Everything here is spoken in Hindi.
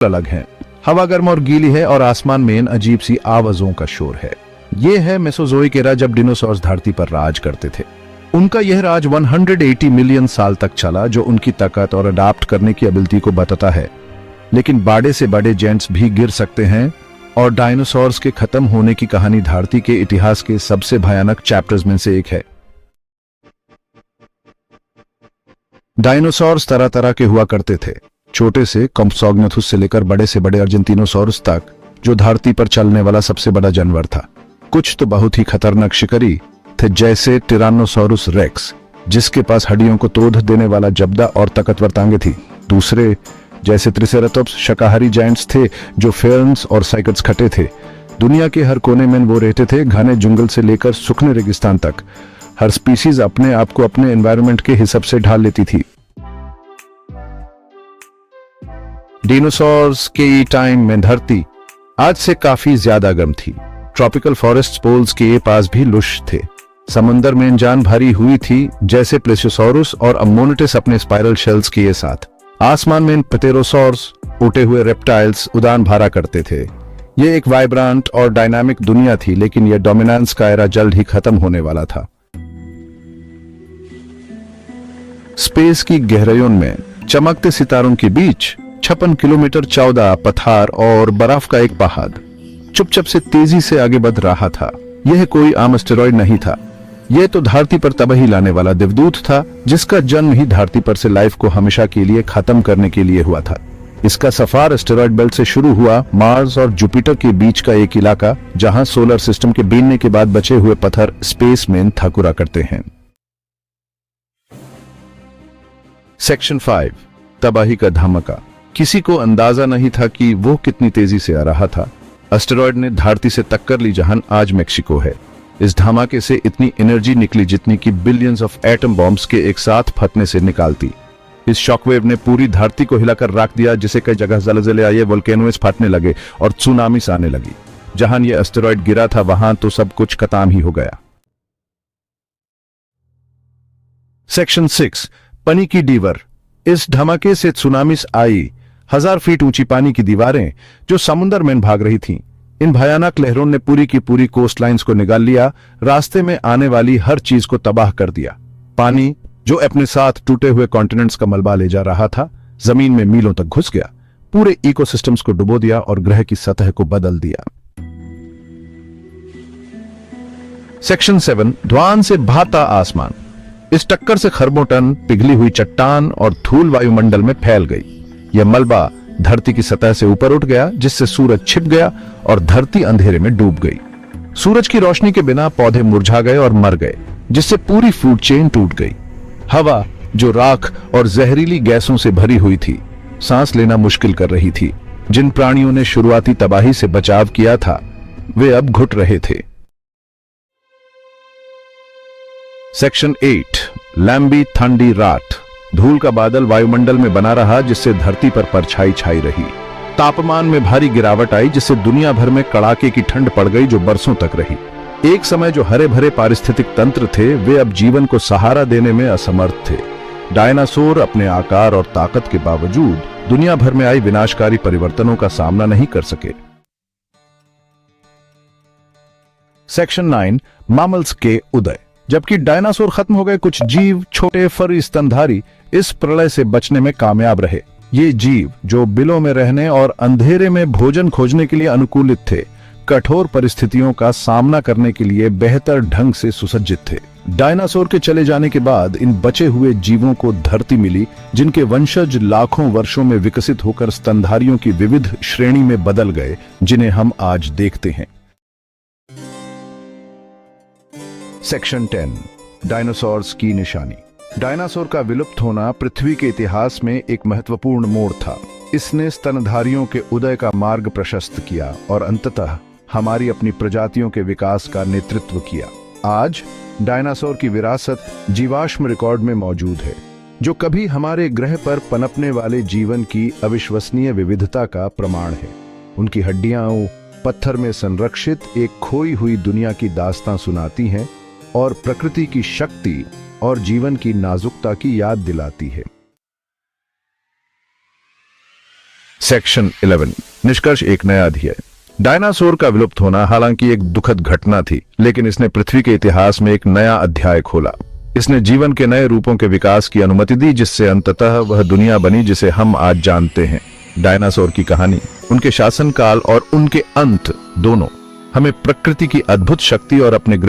अलग हैं। हवा गर्म और गीली है और आसमान में इन अजीब सी आवाजों का शोर है। ये है मेसोजोइक एरा, जब डिनोसॉर्स धरती पर राज करते थे। उनका यह राज 180 मिलियन साल तक चला, जो उनकी ताकत और अडाप्ट करने की एबिलिटी को बताता है। लेकिन बड़े से बड़े जेंट्स भी गिर सकते हैं और डायनासोर्स के खत्म होने की कहानी धरती के इतिहास के सबसे भयानक चैप्टर्स में से एक है। डायनासोर्स तरह तरह के हुआ करते थे, छोटे से कॉम्प्सोग्नाथुस से लेकर बड़े से बड़े अर्जेंटिनोसॉरस तक, जो धरती पर चलने वाला सबसे बड़ा जानवर था। कुछ तो बहुत ही खतरनाक शिकारी थे, जैसे टिरानोसॉरस रेक्स, जिसके पास हड्डियों को तोड़ देने वाला जबड़ा और ताकतवर टांगे थी। दूसरे जैसे त्रिसेराटोप्स शाकाहारी जायंट्स थे, जो फेर्न्स और साइकड्स खटे थे। दुनिया के हर कोने में वो रहते थे, घने जंगल से लेकर सूखे रेगिस्तान तक। हर स्पीसीज अपने आप को अपने एनवायरनमेंट के हिसाब से ढाल लेती थी। डिनोसॉर्स के टाइम में धरती आज से काफी ज्यादा गर्म थी। ट्रॉपिकल फॉरेस्ट पोल्स के पास भी लुश थे। समुद्र में जान भरी हुई थी, जैसे प्लेसियोसॉरस और अमोनिटस अपने स्पाइरल शेल्स के साथ। आसमान में प्टेरोसॉर्स, उड़े हुए रेप्टाइल्स उड़ान भरा करते थे। यह एक वाइब्रेंट और डायनामिक दुनिया थी, लेकिन यह डोमिनेंस का एरा जल्द ही खत्म होने वाला था। स्पेस की गहराइयों में चमकते सितारों के बीच 56 किलोमीटर चौड़ा पत्थर और बर्फ का एक पहाड़ चुपचाप से तेजी से आगे बढ़ रहा था। यह कोई आम एस्टेरॉयड नहीं था। यह तो धरती पर तबाही लाने वाला देवदूत था, जिसका जन्म ही धरती पर से लाइफ को हमेशा के लिए खत्म करने के लिए हुआ था। इसका सफर एस्टेरॉयड बेल्ट से शुरू हुआ, मार्स और जुपिटर के बीच का एक इलाका, जहां सोलर सिस्टम के बीतने के बाद बचे हुए पत्थर स्पेस में ठकुरा करते हैं। सेक्शन 5, तबाही का धमाका। किसी को अंदाजा नहीं था कि वो कितनी तेजी से आ रहा था। एस्टेरॉयड ने धरती से टक्कर ली, जहां आज मेक्सिको है। इस धमाके से इतनी एनर्जी निकली जितनी कि बिलियंस ऑफ एटम बॉम्ब्स के एक साथ फटने से निकालती। इस शॉकवेव ने पूरी धरती को हिलाकर रख दिया, जिसे कई जगह ज़लज़ले आए, वोल्केनोज फटने लगे और सुनामीस आने लगी। जहां ये एस्टेरॉयड गिरा था, वहां तो सब कुछ खत्म ही हो गया। सेक्शन 6, पानी की दीवार। इस धमाके से सुनामीस आई। 1000 फीट ऊंची पानी की दीवारें जो समुद्र में भाग रही थीं। इन भयानक लहरों ने पूरी की पूरी कोस्ट लाइन्स को निकाल लिया, रास्ते में आने वाली हर चीज को तबाह कर दिया। पानी जो अपने साथ टूटे हुए कॉन्टिनेंट्स का मलबा ले जा रहा था, जमीन में मीलों तक घुस गया, पूरे इकोसिस्टम्स को डुबो दिया और ग्रह की सतह को बदल दिया। सेक्शन 7, धुआं से भाता आसमान। इस टक्कर से खरबों टन पिघली हुई चट्टान और धूल वायुमंडल में फैल गई। यह मलबा धरती की सतह से ऊपर उठ गया, जिससे सूरज छिप गया और धरती अंधेरे में डूब गई। सूरज की रोशनी के बिना पौधे मुरझा गए और मर गए, जिससे पूरी फूड चेन टूट गई। हवा जो राख और जहरीली गैसों से भरी हुई थी, सांस लेना मुश्किल कर रही थी। जिन प्राणियों ने शुरुआती तबाही से बचाव किया था, वे अब घुट रहे थे। सेक्शन 8, लंबी ठंडी रात। धूल का बादल वायुमंडल में बना रहा, जिससे धरती पर परछाई छाई रही। तापमान में भारी गिरावट आई, जिससे दुनिया भर में कड़ाके की ठंड पड़ गई, जो बरसों तक रही। एक समय जो हरे भरे पारिस्थितिक तंत्र थे, वे अब जीवन को सहारा देने में असमर्थ थे। डायनासोर अपने आकार और ताकत के बावजूद दुनिया भर में आई विनाशकारी परिवर्तनों का सामना नहीं कर सके। सेक्शन 9, मैमल्स के उदय। जबकि डायनासोर खत्म हो गए, कुछ जीव छोटे फरी स्तनधारी इस प्रलय से बचने में कामयाब रहे। ये जीव जो बिलों में रहने और अंधेरे में भोजन खोजने के लिए अनुकूलित थे, कठोर परिस्थितियों का सामना करने के लिए बेहतर ढंग से सुसज्जित थे। डायनासोर के चले जाने के बाद इन बचे हुए जीवों को धरती मिली, जिनके वंशज लाखों वर्षों में विकसित होकर स्तनधारियों की विविध श्रेणी में बदल गए, जिन्हें हम आज देखते हैं। सेक्शन 10, डायनासोर्स की निशानी। डायनासोर का विलुप्त होना पृथ्वी के इतिहास में एक महत्वपूर्ण मोड़ था। इसने स्तनधारियों के उदय का मार्ग प्रशस्त किया और अंततः हमारी अपनी प्रजातियों के विकास का नेतृत्व किया। आज डायनासोर की विरासत जीवाश्म रिकॉर्ड में मौजूद है, जो कभी हमारे ग्रह पर पनपने वाले जीवन की अविश्वसनीय विविधता का प्रमाण है। उनकी हड्डियां पत्थर में संरक्षित एक खोई हुई दुनिया की दास्तां सुनाती हैं और प्रकृति की शक्ति और जीवन की नाजुकता की याद दिलाती है। सेक्शन 11 निष्कर्ष एक नया अध्याय। डायनासोर का विलुप्त होना हालांकि एक दुखद घटना थी, लेकिन इसने पृथ्वी के इतिहास में एक नया अध्याय खोला। इसने जीवन के नए रूपों के विकास की अनुमति दी, जिससे अंततः वह दुनिया बनी जिसे हम आज जानते हैं। डायनासोर की कहानी, उनके शासनकाल और उनके अंत दोनों हमें प्रकृति की अद्भुत शक्ति और अपने ग्रह